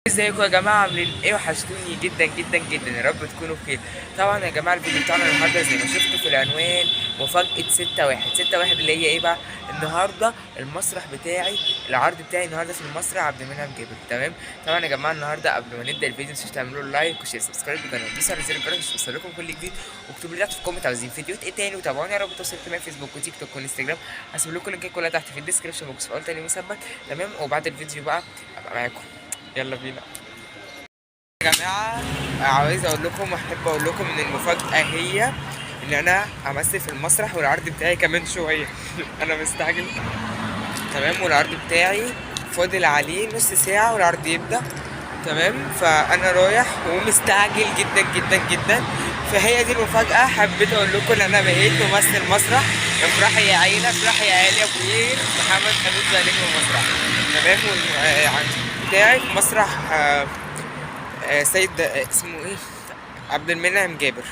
ازيكم يا جماعه؟ عاملين ايه؟ وحشتوني جدا جدا جدا، يا رب تكونوا بخير. طبعا يا جماعه الفيديو بتاعنا النهارده زي ما شفتوا في العنوان مفاجاه 6/1 اللي هي ايه بقى؟ النهارده المسرح بتاعي، العرض بتاعي النهارده في المسرح عبد المنعم جابر. تمام. طبعا يا جماعه النهارده قبل ما نبدا الفيديو متنسوش تعملوا لايك وشير سبسكرايب للقناه ودوسوا على زر الجرس عشان يوصلكم كل جديد، واكتبوا لي تحت في الكومنت عاوزين فيديوهات ايه تاني، وتابعوني على رابط التواصل الاجتماعي فيسبوك وتيك توك وانستجرام. هسيب لكم اللينكات كلها تحت في الديسكربشن بوكس في اول تاني مثبت. تمام. وبعد الفيديو بقى ابقى معاكم. يلا بينا يا جماعة. عاوز اقول لكم واحب اقول لكم ان المفاجأة هي ان انا همثل في المسرح، والعرض بتاعي كمان شوية. انا مستعجل. تمام. والعرض بتاعي فاضل عليه نص ساعة والعرض يبدأ. تمام. فانا رايح ومستعجل جدا جدا جدا. فهي دي المفاجأة. حبيت اقول لكم ان انا بقيت ممثل مسرح. افرحي يا عيلة، افرحي يا عيلة. ابو قير محمد حميد بقى نجم المسرح. تمام. والعرض بتاعي في مسرح سيد اسمه ايه، عبد المنعم جابر.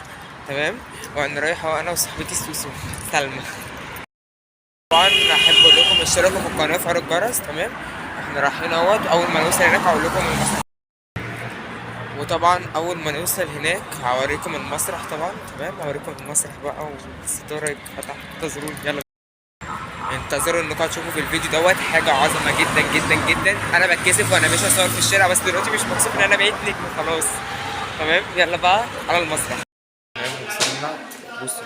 تمام. وانا رايحه انا وصاحبتي سوسو سلمى. طبعا احب اقول لكم اشتركوا في القناه وفعلوا الجرس. تمام. احنا رايحين اهوت، اول ما نوصل هناك هقول لكم المسرح. وطبعا اول ما نوصل هناك هوريكم المسرح طبعا. تمام. هوريكم المسرح بقى والستاره يتفتح. انتظروني. يلا انتظروا انكم هتشوفوا في الفيديو دوت حاجه عظمه جدا جدا جدا. انا بتكسف وانا ماشي اصور في الشارع، بس دلوقتي مش مكسوف ان انا بقيت نجم خلاص. تمام. يلا بقى على المسرح. تمام. وصلنا. بصوا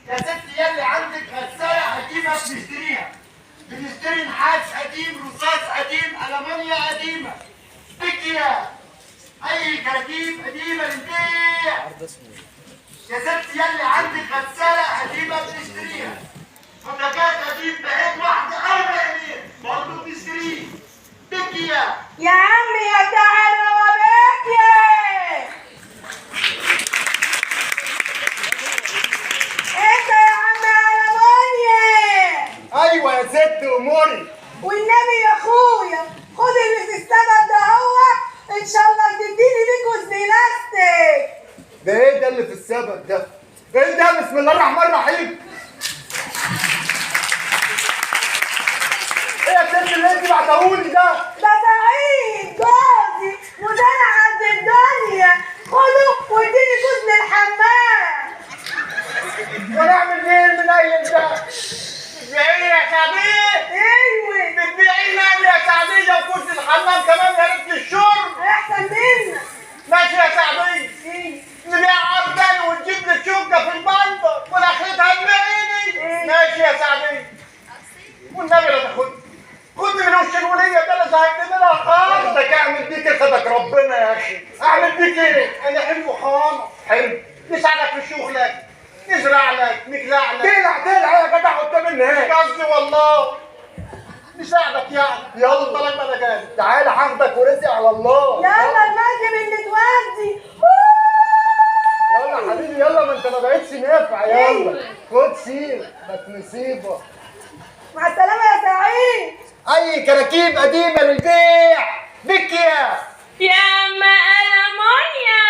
يا ست يلي عندك غسالة قديمة بنشتريها. بنشتري نحاس قديم، رصاص قديم، ألمانيا قديمة. تكيا أي كراكيب قديمة للبيع. يا ست يلي عندك غسالة قديمة بنشتريها. بوتاجاز قديم بعين واحدة 40 برضه بنشتريه. تكيا يا عمي يا بتاع الروابيكيا، انت يا عم ألمانيا. أيوة يا ست أموري. والنبي يا اخويا خد اللي في السبب ده، هو ان شاء الله تديني بيكوز بلاستيك. ده إيه ده اللي في السبت ده؟ إيه ده؟ بسم الله الرحمن الرحيم. إيه يا ست اللي أنت بعتهولي ده؟ ده سعيد جوزي مدرع قد الدنيا، خده واديني كوز للحمام. ونعمل إيه المنيل ده؟ بتبيعيني يا سعديه؟ ايوه بتبيعيني يا سعديه وكوز الحمام كمان يا ريت الشرب؟ احسن منك. ماشي يا سعديه. نبيع عرضان ونجيب لك شقه في البندر والاخرتها تبيعيني؟ ماشي يا سعديه. والنبي لا تاخدني. خدني من وش الوليه ده، انا زهقت منها خالص. بدك اعمل بيك ايه؟ خدك ربنا يا اخي. اعمل بيك ايه؟ انا حلو خالص. حلو. نساعدك في شغلك، نزرع لك، نقلع لك. دلع يا جدع قدام الناس. قصدي والله نساعدك يعني. يلا طلع ما انا جاي. تعالى هاخدك ورزق على الله. يلا المركب اللي تودي. يلا يا حبيبي يلا، ما انت ما بقتش نافع. يلا خد سير بس نصيبه. مع السلامة يا سعيد. اي كراكيب قديمه للبيع. بكيا يا عم ألمونيا،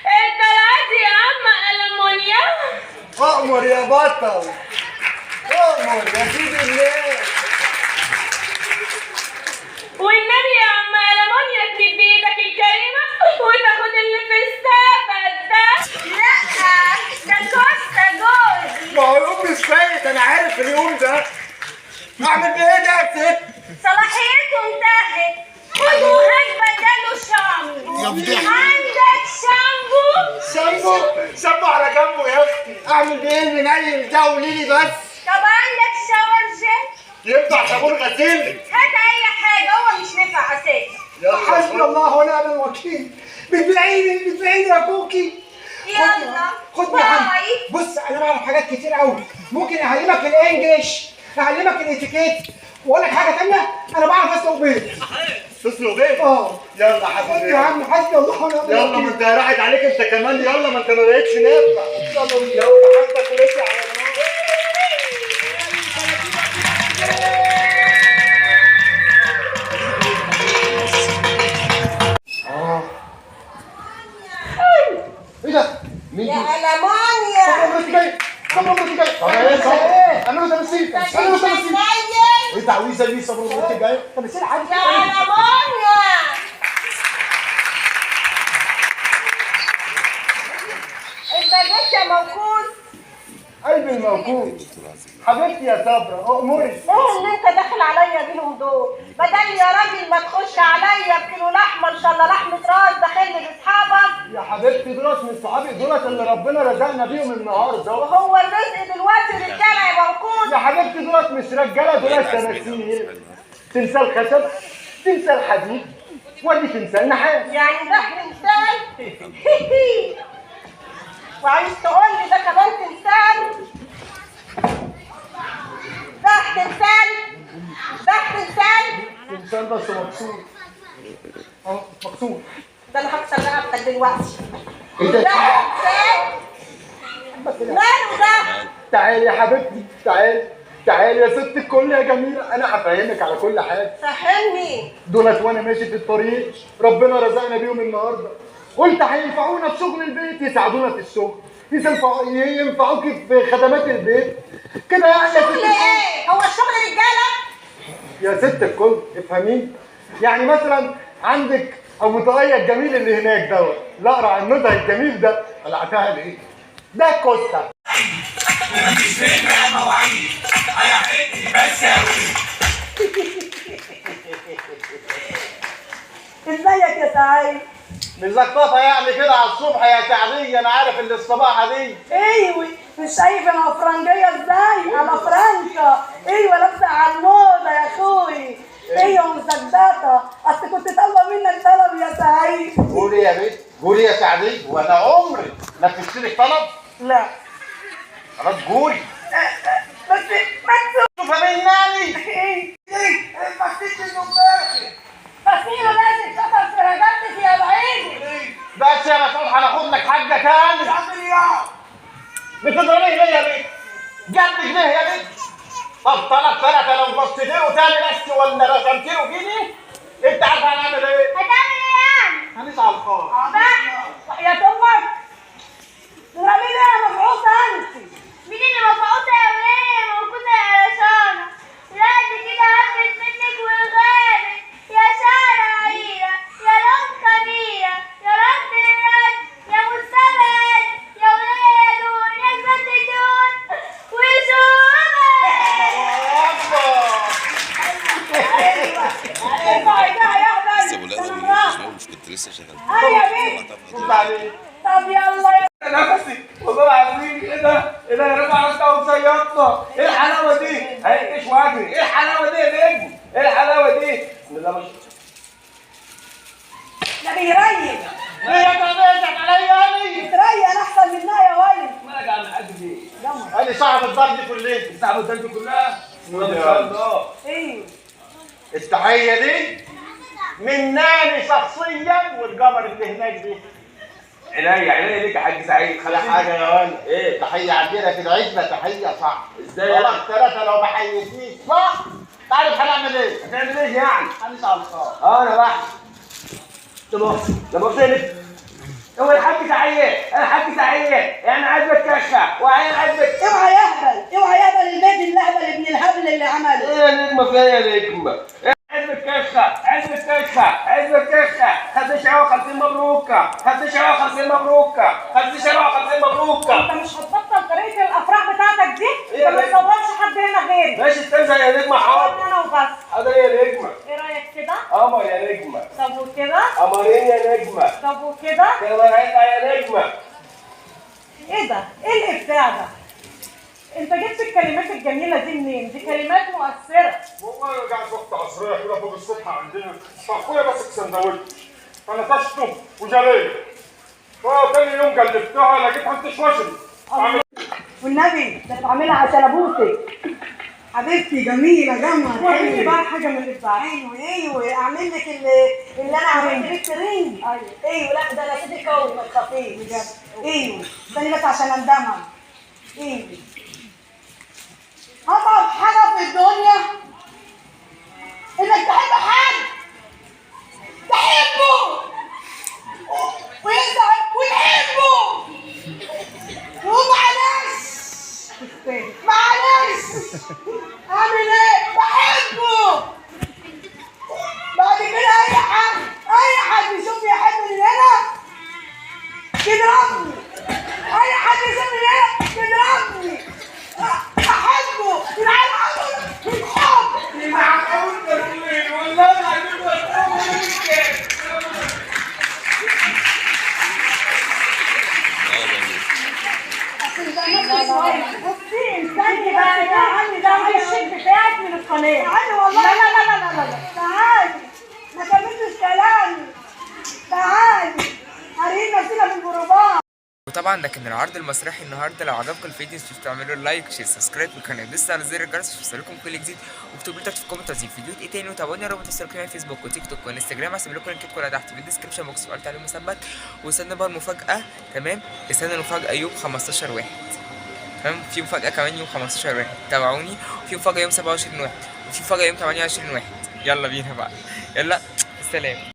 انت العادي يا عم ألمونيا. اؤمر يا بطل، اؤمر يا سيدي الله. والنبي يا عم ألمونيا تجيب بإيدك الكريمة وتاخد اللي في السبت ده. لا ده كوستا جوزي. ما هو يوم مش فايت، انا عارف اليوم ده. اعمل بايه ده يا ست؟ صلاحيته انتهت. خد وهات بداله شامبو. عندك شامبو؟ شامبو على جنبه يا اختي. اعمل بايه المنيل ده؟ قولي لي بس. طب عندك شاور جيل؟ ينفع صابون غسيل؟ هات أي حاجة، هو مش نافع أساسا. حسبي الله ونعم الوكيل. بتبيعيني يا كوكي. يلا خد يا عم. باي. بص انا بعرف حاجات كتير قوي. ممكن اعلمك الانجليش، اعلمك الاتيكيت، واقول لك حاجه ثانيه. انا بعرف اسلق بيض. تسلق بيض؟ يلا حسبي يا عم. حسبي الله ونعم الوكيل. يلا ما انت راحت عليك انت كمان. يلا ما انت ما بقتش نافع. يلا حسبك ورجع على ايه ده؟ مين يا دي؟ ألمانيا صبر مرتي جايه. طب ايه صبر؟ اعملوا تمثيل اعملوا تمثيل. ايه تعويذه دي صبر مرتي جايه؟ تمثيل عادي. يا مونيا انت جيت يا موجود. قلبي الموجود. حبيبتي يا صبرا اموري. ايه اللي انت داخل عليا بيهم دول؟ بدل يا راجل ما تخش عليا بكيلو لحمه ان شاء الله لحمه راس داخلني باصحابك. يا حبيبتي دولت من صحابي دولت اللي ربنا رزقنا بيهم النهارده. وهو الرزق دلوقتي رجاله يا موجود؟ يا حبيبتي دولت مش رجاله دولت تماثيل. تمثال خشب تمثال حديد ودي تمثال نحاس. يعني ده تمثال؟ وعايز تقول لي ده كمان تمثال؟ ده تمثال؟ ده تمثال؟ تمثال بس مكسور. مكسور. ده انا هكسر رقبتك دلوقتي. ايه ده ده؟ تمثال؟ ماله ده؟ تعالي يا حبيبتي تعالي. تعالي يا ست الكل يا جميله انا هفهمك على كل حاجه. فهمني. دولت وانا ماشي في الطريق ربنا رزقنا بيهم النهارده. قلت هينفعونا في شغل البيت يساعدونا في الشغل ينفعوكي في خدمات البيت كده يعني. يا ست شغل ايه؟ هو الشغل رجاله؟ يا ست الكل افهميني. يعني مثلا عندك ابو طاقية الجميل اللي هناك دوت الاقرع النضه الجميل ده قلعتها ليه؟ ده كوستا. ازيك يا سعيد؟ مش زقططه يعني كده على الصبح يا سعديه. انا عارف ان الصباحه دي. ايوه مش شايف انا فرنجيه ازاي؟ انا فرنكه. ايوه لابسه على الموضه يا اخوي. ايوه مزقططه. اصل كنت طالبه منك طلب يا سعيد. قولي يا بنت قولي يا سعديه. وانا عمري نفذت لك طلب؟ لا خلاص قولي. بس مكتوب. شوفها مناني. ايه فكيت النباخي. فسيله لازم تفهم في رجلتك يا بعيد. بس يا مسعود هناخد لك حاجه تاني. عامل ايه؟ بتضربيه ليه يا بنت؟ جنبك ليه يا بنت؟ طب طلب ثلاثة لو بصيت له تاني بس ولا رسمت له كده انت عارف هنعمل ايه؟ هتعمل ايه يعني؟ هنسعى الخار. يا امك تضربي ليه يا مبعوثه انت؟ مين اللي مبعوثه يا وليه موجوده يا رشانه؟ لا دي كده هفت منك وغابت يا شعر عيره يا لون خميره يا رد الرد يا مستبعد يا وليه يا دون يا جبت دون مش كنت لسه شغال. طب يلا نفسي والله العظيم. ايه ده؟ ايه ده يا رب عرفتها ومصيطنا؟ ايه الحلاوه دي؟ هيقش واجري. ايه الحلاوه دي يا نجم؟ ايه الحلاوه دي؟ بسم الله ما شاء ده بيريق. الله. ايه يا تغيظك عليا اني؟ بتريق انا احسن منها يا ولد. مالك يا عم الحاج دي؟ انا صاحب الدار دي كلها. صاحب الدار دي كلها؟ ما شاء الله. ايوه التحيه دي مناني شخصيا والقمر اللي هناك دي. عينيا ليك يا حاج سعيد. خلي حاجه يا ولد. ايه تحيه عندنا في العزبه تحيه صح. ازاي؟ خلاص ثلاثه لو ما حييتنيش صح تعرف هنعمل ايه؟ هتعمل ايه يعني؟ هنسعى الخار. انا بحث. لما قلت هو الحاج سعيد الحاج سعيد يعني عاجبك كشه وعين عاجبك. اوعى يهبل اوعى يهبل البيت اللهبل ابن الهبل اللي عمله. ايه يا نجمه فيها يا نجمه؟ عزبك كشه عزبك كشه عزبك كشه. خد شعوه 50 مبروكه. خد شعوه 50 مبروكه. خد شعوه 50 مبروكه. انت مش هتبطل طريقه الافراح بتاعتك دي؟ إيه انت ما يا تصورش حد هنا غيري. ماشي استنزل يا نجمه. حاضر انا وبس. حاضر يا نجمه. ايه رايك كده؟ قمر يا نجمه. طب وكده؟ قمرين يا نجمه. طب وكده؟ كده هيطلع يا نجمه. ايه ده؟ ايه الابداع ده؟ انت جبت الكلمات الجميله دي منين؟ دي كلمات مؤثره. والله انا قاعد وقت عصريه كده فوق الصبح عندنا فاخويا ماسك سندوتش فنتشته وجريت. تاني يوم قلبتها لقيتها بتشوشني. والنبي ده بعملها عشان ابوسك. حبيبتي جميله جمعه. وريني بقى حاجه من اللي بتاعتك. ايوه اعمل لك اللي انا عملت لك ترند. ايوه لا ده انا سيدي كون ما تخافيش بجد. ايوه استني بس عشان اندمج. ايوه اصعب حاجه في الدنيا انك تحب حد تحبه ويزعل وتحبه ومعلش اعمل ايه؟ بحبه. بعد كده اي حد يشوفني يحبني هنا يضربني. اي حد يشوفني هنا يضربني. احبه يلعب بالحب. استني بقى يا عمي، ده عمي الشيك بتاعك من القناه. تعالي والله. لا لا لا لا لا تعالي، ما كملتش كلامي. تعالي هرينا نفسنا في الجروبات. وطبعا ده كان العرض المسرحي النهارده. لو عجبكم الفيديو مش تعملوا لايك شير سبسكرايب للقناه، دوسوا على زر الجرس عشان يوصلكم كل جديد، واكتبوا لي تحت في الكومنت عايزين فيديوهات ايه تاني، وتابعوني يا رب تشتركوا على فيسبوك وتيك توك وانستجرام. هسيب لكم اللينكات كلها تحت في الديسكربشن بوكس وقلت عليهم مثبت. واستنى بقى المفاجاه. تمام، استنى المفاجاه يوم 15 واحد. تمام، في مفاجاه كمان يوم 15 واحد، تابعوني. وفي مفاجاه يوم 27 واحد، وفي مفاجاه يوم 28 واحد. يلا بينا بقى، يلا سلام.